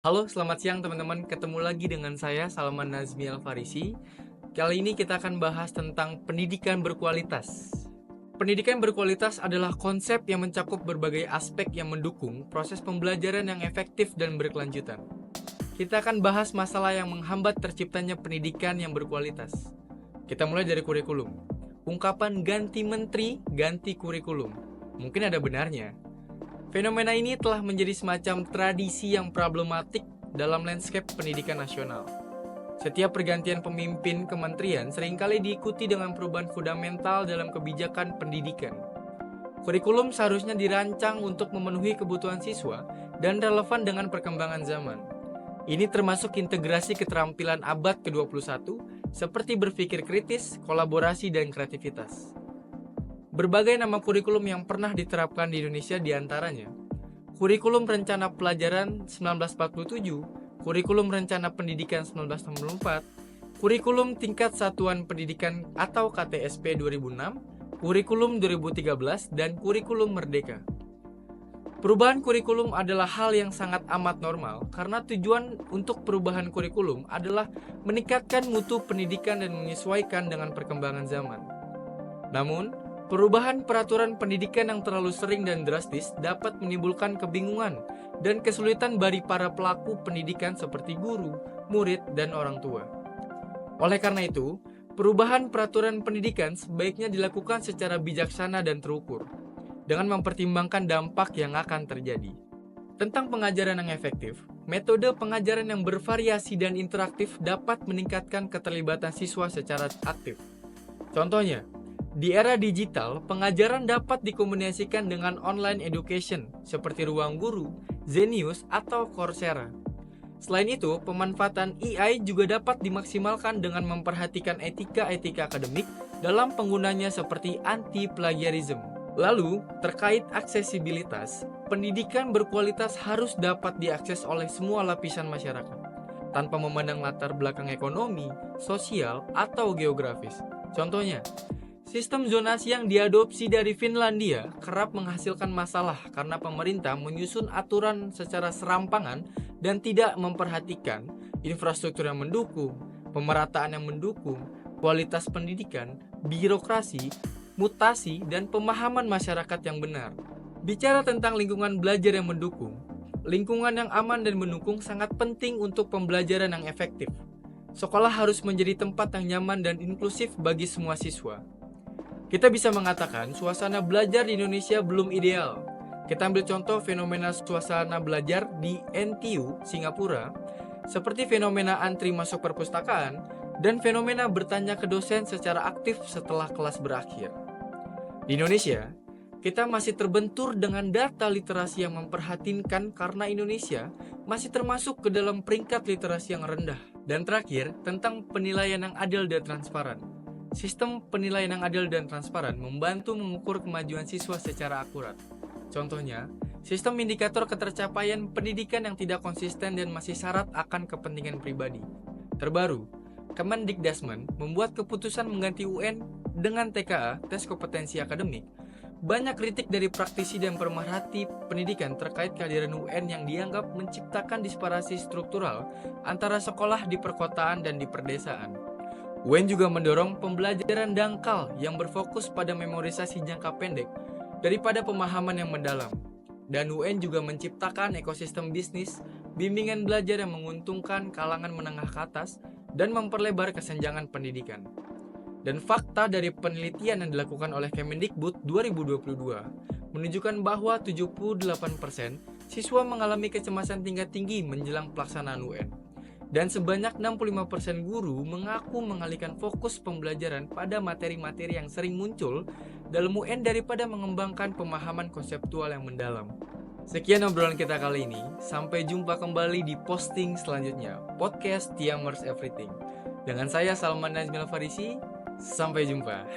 Halo, selamat siang teman-teman. Ketemu lagi dengan saya, Salman Nazmi Al-Farisi. Kali ini kita akan bahas tentang pendidikan berkualitas. Pendidikan berkualitas adalah konsep yang mencakup berbagai aspek yang mendukung proses pembelajaran yang efektif dan berkelanjutan. Kita akan bahas masalah yang menghambat terciptanya pendidikan yang berkualitas. Kita mulai dari kurikulum. Ungkapan ganti menteri, ganti kurikulum. Mungkin ada benarnya. Fenomena ini telah menjadi semacam tradisi yang problematik dalam landscape pendidikan nasional. Setiap pergantian pemimpin kementerian seringkali diikuti dengan perubahan fundamental dalam kebijakan pendidikan. Kurikulum seharusnya dirancang untuk memenuhi kebutuhan siswa dan relevan dengan perkembangan zaman. Ini termasuk integrasi keterampilan abad ke-21 seperti berpikir kritis, kolaborasi, dan kreativitas. Berbagai nama kurikulum yang pernah diterapkan di Indonesia diantaranya Kurikulum Rencana Pelajaran 1947, Kurikulum Rencana Pendidikan 1964, Kurikulum Tingkat Satuan Pendidikan atau KTSP 2006, Kurikulum 2013, dan Kurikulum Merdeka. Perubahan kurikulum adalah hal yang sangat amat normal karena tujuan untuk perubahan kurikulum adalah meningkatkan mutu pendidikan dan menyesuaikan dengan perkembangan zaman. Namun, perubahan peraturan pendidikan yang terlalu sering dan drastis dapat menimbulkan kebingungan dan kesulitan bagi para pelaku pendidikan seperti guru, murid, dan orang tua. Oleh karena itu, perubahan peraturan pendidikan sebaiknya dilakukan secara bijaksana dan terukur, dengan mempertimbangkan dampak yang akan terjadi. Tentang pengajaran yang efektif, metode pengajaran yang bervariasi dan interaktif dapat meningkatkan keterlibatan siswa secara aktif. Contohnya, di era digital, pengajaran dapat dikombinasikan dengan online education seperti Ruang Guru, Zenius, atau Coursera. Selain itu, pemanfaatan AI juga dapat dimaksimalkan dengan memperhatikan etika-etika akademik dalam penggunanya seperti anti-plagiarism. Lalu, terkait aksesibilitas, pendidikan berkualitas harus dapat diakses oleh semua lapisan masyarakat, tanpa memandang latar belakang ekonomi, sosial, atau geografis. Contohnya, sistem zonasi yang diadopsi dari Finlandia kerap menghasilkan masalah karena pemerintah menyusun aturan secara serampangan dan tidak memperhatikan infrastruktur yang mendukung, pemerataan yang mendukung, kualitas pendidikan, birokrasi, mutasi, dan pemahaman masyarakat yang benar. Bicara tentang lingkungan belajar yang mendukung, lingkungan yang aman dan mendukung sangat penting untuk pembelajaran yang efektif. Sekolah harus menjadi tempat yang nyaman dan inklusif bagi semua siswa. Kita bisa mengatakan suasana belajar di Indonesia belum ideal. Kita ambil contoh fenomena suasana belajar di NTU, Singapura, seperti fenomena antri masuk perpustakaan dan fenomena bertanya ke dosen secara aktif setelah kelas berakhir. Di Indonesia, kita masih terbentur dengan data literasi yang memprihatinkan karena Indonesia masih termasuk ke dalam peringkat literasi yang rendah. Dan terakhir, tentang penilaian yang adil dan transparan. Sistem penilaian yang adil dan transparan membantu mengukur kemajuan siswa secara akurat. Contohnya, sistem indikator ketercapaian pendidikan yang tidak konsisten dan masih syarat akan kepentingan pribadi. Terbaru, Kemendikbudrismen membuat keputusan mengganti UN dengan TKA, tes kompetensi akademik. Banyak kritik dari praktisi dan pemerhati pendidikan terkait kehadiran UN yang dianggap menciptakan disparasi struktural antara sekolah di perkotaan dan di perdesaan. UN juga mendorong pembelajaran dangkal yang berfokus pada memorisasi jangka pendek daripada pemahaman yang mendalam. Dan UN juga menciptakan ekosistem bisnis, bimbingan belajar yang menguntungkan kalangan menengah ke atas dan memperlebar kesenjangan pendidikan. Dan fakta dari penelitian yang dilakukan oleh Kemendikbud 2022 menunjukkan bahwa 78% siswa mengalami kecemasan tingkat tinggi menjelang pelaksanaan UN. Dan sebanyak 65% guru mengaku mengalihkan fokus pembelajaran pada materi-materi yang sering muncul dalam UN daripada mengembangkan pemahaman konseptual yang mendalam. Sekian obrolan kita kali ini, sampai jumpa kembali di posting selanjutnya, podcast Tiamers Everything. Dengan saya Salman Nazmi Al-Farisi, sampai jumpa.